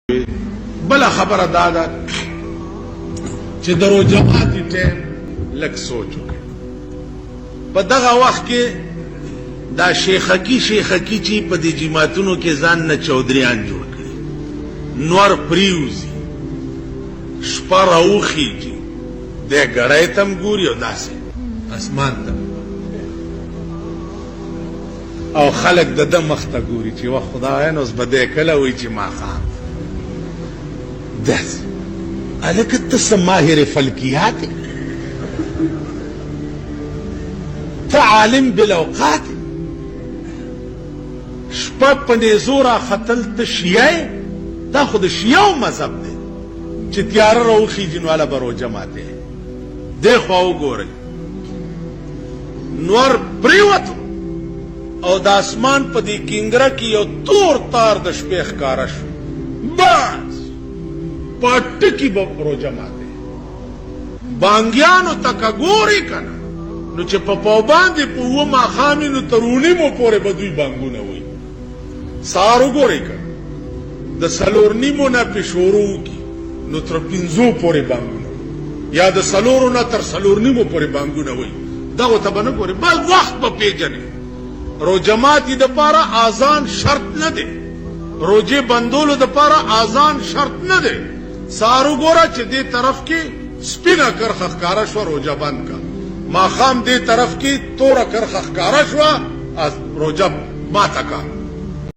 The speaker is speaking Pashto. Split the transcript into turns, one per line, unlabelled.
بلا خبر دادا چې درو جماعتي ټیم لک سوچ وکړي په دغه وخت کې دا شیخ حکی چې په دې جماعتونو کې ځان نه چودریان جوړ کړي نور پریوزي شپه راوخیږي د ګړی تم ګوري او داسې اسمان ته او خلک د ده مخ ته ګوري چې وا خدایه نو اوس به دی کله وایي چې ماښام داسې هلکه ته څه ماهر فلکیات ته عالم بالاوقات شپه په نیزو راختل ته شیعه دا خو د شیعو مذهب دی چې تیاره راوخیږي نو هله به روژه ماتې دې خوا وګورئ نور پریوتو او د اسمان په دې کینګره کې یو تور تار د شپې ښکاره شو بس په ټکي به روژه ماتې بانګیانو ته که ګورې که نه نو چې په پاو باندې په اوه ماښام وي نو تر اونیمو پورې به دوی بانګونه وایي سهار وګورئ که د څلور نیمو نه پې شروع وکړي نو تر پنځو پورې بانګونه وایي یا د څلورو نه تر څلور نیمو پورې بانګونه وایي دغو ته به نه ګورئ بل وخت به پېژنئ روژه ماتي دپاره اذان شرط نه دی روژې بندولو دپاره اذان شرط نه دی سهار وګوره چې دې طرف کې سپینه کرښه ښکاره شوه روژه بند کا ماښام دې طرف کې توره کرښه ښکاره شوه روژه ماته کا